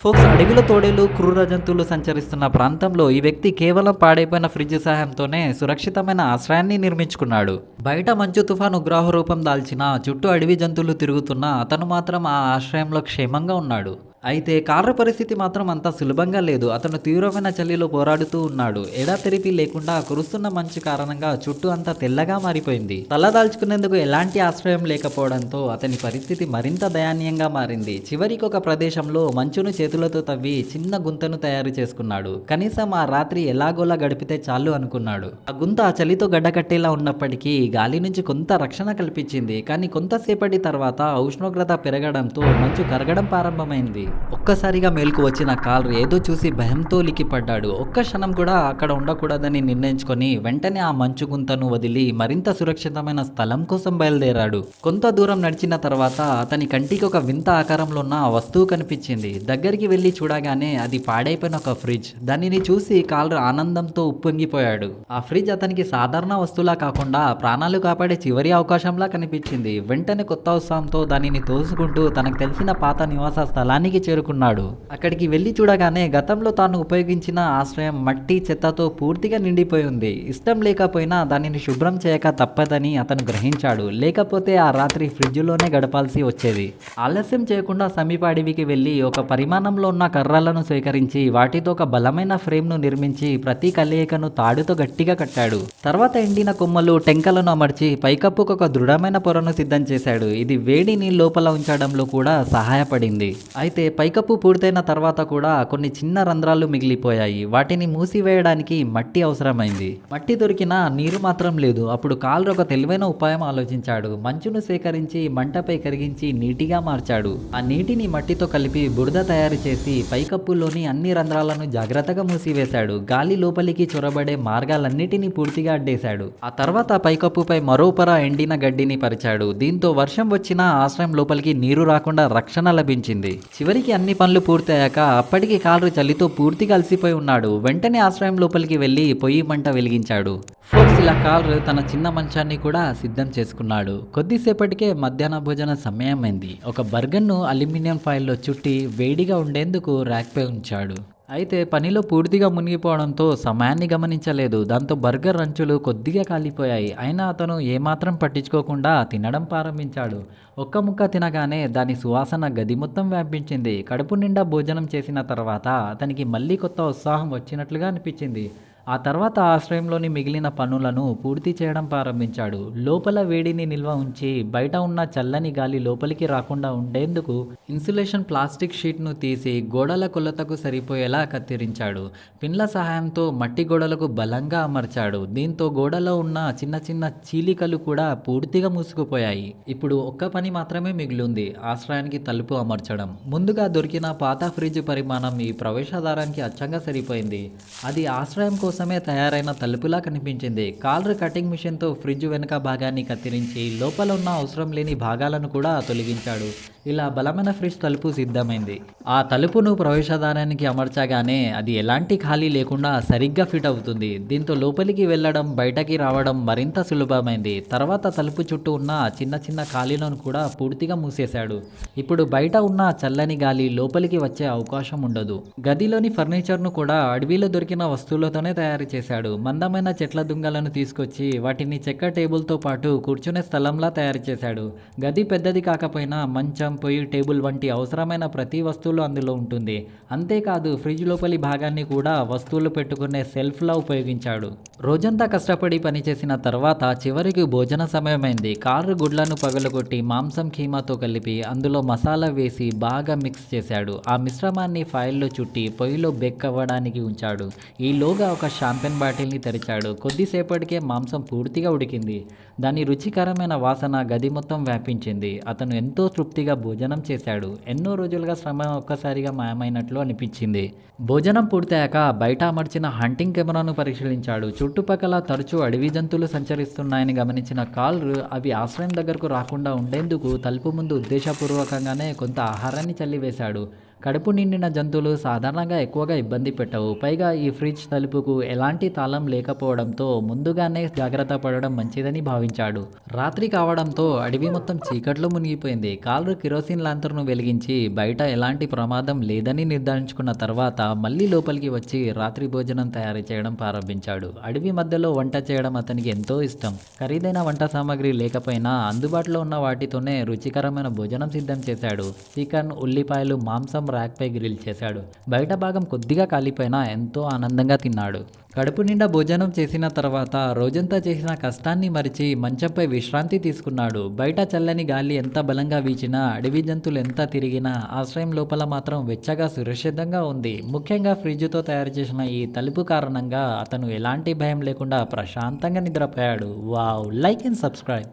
Folks అడవిలో తోడేలు క్రూర జంతువులు సంచరిస్తున్న ప్రాంతంలో ఈ వ్యక్తి కేవలం పాడైపోయిన ఫ్రిడ్జ్ సహాయంతోనే సురక్షితమైన ఆశ్రయాన్ని నిర్మించుకున్నాడు. బయట మంచు తుఫాను ఉగ్రహ రూపం దాల్చిన చుట్టూ అడవి జంతువులు తిరుగుతున్నా అతను మాత్రం ఆ ఆశ్రయంలో క్షేమంగా ఉన్నాడు. అయితే కార్ల పరిస్థితి మాత్రం అంత సులభంగా లేదు. అతను తీవ్రమైన చలిలో పోరాడుతూ ఉన్నాడు. ఎడతెరిపి లేకుండా కురుస్తున్న మంచు కారణంగా చుట్టూ అంతా తెల్లగా మారిపోయింది. తలదాల్చుకునేందుకు ఎలాంటి ఆశ్రయం లేకపోవడంతో అతని పరిస్థితి మరింత దయనీయంగా మారింది. చివరికి ఒక ప్రదేశంలో మంచును చేతులతో తవ్వి చిన్న గుంతను తయారు చేసుకున్నాడు. కనీసం ఆ రాత్రి ఎలాగోలా గడిపితే చాలు అనుకున్నాడు. ఆ గుంత చలితో గడ్డకట్టేలా ఉన్నప్పటికీ గాలి నుంచి కొంత రక్షణ కల్పించింది. కానీ కొంతసేపటి తర్వాత ఉష్ణోగ్రత పెరగడంతో మంచు కరగడం ప్రారంభమైంది. ఒక్కసారిగా మేలుకు వచ్చిన కార్ల్ ఏదో చూసి భయంతో లిక్కిపడ్డాడు. ఒక్క క్షణం కూడా అక్కడ ఉండకూడదని నిర్ణయించుకొని వెంటనే ఆ మంచు గుంతను వదిలి మరింత సురక్షితమైన స్థలం కోసం బయలుదేరాడు. కొంత దూరం నడిచిన తర్వాత అతని కంటికి ఒక వింత ఆకారంలో ఉన్న వస్తువు కనిపించింది. దగ్గరికి వెళ్ళి చూడగానే అది పాడైపోయిన ఒక ఫ్రిడ్జ్. దానిని చూసి కార్ల్ ఆనందంతో ఉప్పొంగిపోయాడు. ఆ ఫ్రిడ్జ్ అతనికి సాధారణ వస్తువులా కాకుండా ప్రాణాలు కాపాడే చివరి అవకాశంలా కనిపించింది. వెంటనే కొత్త ఉత్సాహంతో దానిని తోసుకుంటూ తనకు తెలిసిన పాత నివాస స్థలానికి చేరుకున్నాడు. అక్కడికి వెళ్లి చూడగానే గతంలో తాను ఉపయోగించిన ఆశ్రయం మట్టి చెత్తతో పూర్తిగా నిండిపోయి ఉంది. ఇష్టం లేకపోయినా దానిని శుభ్రం చేయక తప్పదని అతను గ్రహించాడు. లేకపోతే ఆ రాత్రి ఫ్రిడ్జ్లోనే గడపాల్సి వచ్చేది. ఆలస్యం చేయకుండా సమీప అడవికి వెళ్లి ఒక పరిమాణంలో ఉన్న కర్రలను సేకరించి వాటితో ఒక బలమైన ఫ్రేమ్ను నిర్మించి ప్రతి కలయికను తాడుతో గట్టిగా కట్టాడు. తర్వాత ఎండిన కొమ్మలు టెంకలను అమర్చి పైకప్పుకు ఒక దృఢమైన పొరను సిద్ధం చేశాడు. ఇది వేడిని లోపల ఉంచడంలో కూడా సహాయపడింది. అయితే పైకప్పు పూర్తయిన తర్వాత కూడా కొన్ని చిన్న రంధ్రాలు మిగిలిపోయాయి. వాటిని మూసివేయడానికి మట్టి అవసరమైంది. మట్టి దొరికినా నీరు మాత్రం లేదు. అప్పుడు కార్ల్ ఒక తెలివైన ఉపాయం ఆలోచించాడు. మంచును సేకరించి మంటపై కరిగించి నీటిగా మార్చాడు. ఆ నీటిని మట్టితో కలిపి బురద తయారు చేసి పైకప్పులోని అన్ని రంధ్రాలను జాగ్రత్తగా మూసివేశాడు. గాలి లోపలికి చొరబడే మార్గాలన్నిటినీ పూర్తిగా అడ్డేశాడు. ఆ తర్వాత పైకప్పుపై మరో పొర ఎండిన గడ్డిని పరిచాడు. దీంతో వర్షం వచ్చినా ఆశ్రయం లోపలికి నీరు రాకుండా రక్షణ లభించింది. చివరికి అన్ని పనులు పూర్తయ్యాక అప్పటికి కార్ల్ చలితో పూర్తిగా అలసిపోయి ఉన్నాడు. వెంటనే ఆశ్రయం లోపలికి వెళ్ళి పొయ్యి మంట వెలిగించాడు. ఫోక్స్ ఇలా కార్ల్ తన చిన్న మంచాన్ని కూడా సిద్ధం చేసుకున్నాడు. కొద్దిసేపటికే మధ్యాహ్న భోజన సమయం అయింది. ఒక బర్గర్ను అల్యూమినియం ఫాయిల్లో చుట్టి వేడిగా ఉండేందుకు ర్యాక్పై ఉంచాడు. అయితే పనిలో పూర్తిగా మునిగిపోవడంతో సమయాన్ని గమనించలేదు. దాంతో బర్గర్ అంచులు కొద్దిగా కాలిపోయాయి. అయినా అతను ఏమాత్రం పట్టించుకోకుండా తినడం ప్రారంభించాడు. ఒక్క ముక్క తినగానే దాని సువాసన గది మొత్తం వ్యాపించింది. కడుపు నిండా భోజనం చేసిన తర్వాత అతనికి మళ్ళీ కొత్త ఉత్సాహం వచ్చినట్లుగా అనిపించింది. ఆ తర్వాత ఆశ్రయంలోని మిగిలిన పనులను పూర్తి చేయడం ప్రారంభించాడు. లోపల వేడిని నిల్వ ఉంచి బయట ఉన్న చల్లని గాలి లోపలికి రాకుండా ఉండేందుకు ఇన్సులేషన్ ప్లాస్టిక్ షీట్ను తీసి గోడల కొలతకు సరిపోయేలా కత్తిరించాడు. పిన్ల సహాయంతో మట్టి గోడలకు బలంగా అమర్చాడు. దీంతో గోడలో ఉన్న చిన్న చిన్న చీలికలు కూడా పూర్తిగా మూసుకుపోయాయి. ఇప్పుడు ఒక్క పని మాత్రమే మిగిలింది. ఆశ్రయానికి తలుపు అమర్చడం. ముందుగా దొరికిన పాత ఫ్రిడ్జ్ పరిమాణం ఈ ప్రవేశద్వారానికి అచ్చంగా సరిపోయింది. అది ఆశ్రయం కోసమే తయారైన తలుపులా కనిపించింది. కార్ల్ కటింగ్ మిషన్తో ఫ్రిడ్జ్ వెనుక భాగాన్ని కత్తిరించి లోపల ఉన్న అవసరం లేని భాగాలను కూడా తొలగించాడు. ఇలా బలమైన ఫ్రిడ్జ్ తలుపు సిద్ధమైంది. ఆ తలుపును ప్రవేశద్వారానికి అమర్చగానే అది ఎలాంటి ఖాళీ లేకుండా సరిగ్గా ఫిట్ అవుతుంది. దీంతో లోపలికి వెళ్ళడం బయటకి రావడం మరింత సులభమైంది. తర్వాత తలుపు చుట్టూ ఉన్న చిన్న చిన్న ఖాళీలను కూడా పూర్తిగా మూసేశాడు. ఇప్పుడు బయట ఉన్న చల్లని గాలి లోపలికి వచ్చే అవకాశం ఉండదు. గదిలోని ఫర్నిచర్ను కూడా అడవిలో దొరికిన వస్తువులతోనే తయారు చేశాడు. మందమైన చెట్ల దుంగలను తీసుకొచ్చి వాటిని చెక్క టేబుల్తో పాటు కూర్చునే స్థలంలా తయారు చేశాడు. గది పెద్దది కాకపోయినా మంచం, పొయ్యి, టేబుల్ వంటి అవసరమైన ప్రతి వస్తువులు అందులో ఉంటుంది. అంతేకాదు ఫ్రిడ్జ్ లోపలి భాగాన్ని కూడా వస్తువులు పెట్టుకునే సెల్ఫ్లా ఉపయోగించాడు. రోజంతా కష్టపడి పనిచేసిన తర్వాత చివరికి భోజన సమయమైంది. కార్ల్ గుడ్లను పగలగొట్టి మాంసం కీమాతో కలిపి అందులో మసాలా వేసి బాగా మిక్స్ చేశాడు. ఆ మిశ్రమాన్ని ఫాయిల్లో చుట్టి పొయ్యిలో బేక్ అవ్వడానికి ఉంచాడు. ఈలోగా ఒక షాంపెన్ బాటిల్ని తెరిచాడు. కొద్దిసేపటికే మాంసం పూర్తిగా ఉడికింది. దాని రుచికరమైన వాసన గది మొత్తం వ్యాపించింది. అతను ఎంతో తృప్తిగా భోజనం చేశాడు. ఎన్నో రోజులుగా శ్రమ ఒక్కసారిగా మాయమైనట్లు అనిపించింది. భోజనం పూర్తయ్యాక బయట అమర్చిన హంటింగ్ కెమెరాను పరిశీలించాడు. చుట్టుపక్కల తరచూ అడవి జంతువులు సంచరిస్తున్నాయని గమనించిన కార్ల్ అవి ఆశ్రయం దగ్గరకు రాకుండా ఉండేందుకు తలుపు ముందు ఉద్దేశపూర్వకంగానే కొంత ఆహారాన్ని చల్లివేశాడు. కడుపు నిండిన జంతువులు సాధారణంగా ఎక్కువగా ఇబ్బంది పెట్టవు. పైగా ఈ ఫ్రిడ్జ్ తలుపుకు ఎలాంటి తాళం లేకపోవడంతో ముందుగానే జాగ్రత్త పడడం మంచిదని భావించాడు. రాత్రి కావడంతో అడవి మొత్తం చీకట్లో మునిగిపోయింది. కాల్రు కిరోసిన్ లాంతర్ను వెలిగించి బయట ఎలాంటి ప్రమాదం లేదని నిర్ధారించుకున్న తర్వాత మళ్ళీ లోపలికి వచ్చి రాత్రి భోజనం తయారు చేయడం ప్రారంభించాడు. అడవి మధ్యలో వంట చేయడం అతనికి ఎంతో ఇష్టం. ఖరీదైన వంట సామాగ్రి లేకపోయినా అందుబాటులో ఉన్న వాటితోనే రుచికరమైన భోజనం సిద్ధం చేశాడు. చికెన్, ఉల్లిపాయలు, మాంసం ర్యాక్పై గ్రిల్ చేశాడు. బయట భాగం కొద్దిగా కాలిపోయినా ఎంతో ఆనందంగా తిన్నాడు. కడుపు నిండా భోజనం చేసిన తర్వాత రోజంతా చేసిన కష్టాన్ని మరిచి మంచంపై విశ్రాంతి తీసుకున్నాడు. బయట చల్లని గాలి ఎంత బలంగా వీచినా, అడవి జంతువులు ఎంత తిరిగినా ఆశ్రయం లోపల మాత్రం వెచ్చగా సురక్షితంగా ఉంది. ముఖ్యంగా ఫ్రిడ్జ్తో తయారు చేసిన ఈ తలుపు కారణంగా అతను ఎలాంటి భయం లేకుండా ప్రశాంతంగా నిద్రపోయాడు. వావ్! Like and subscribe.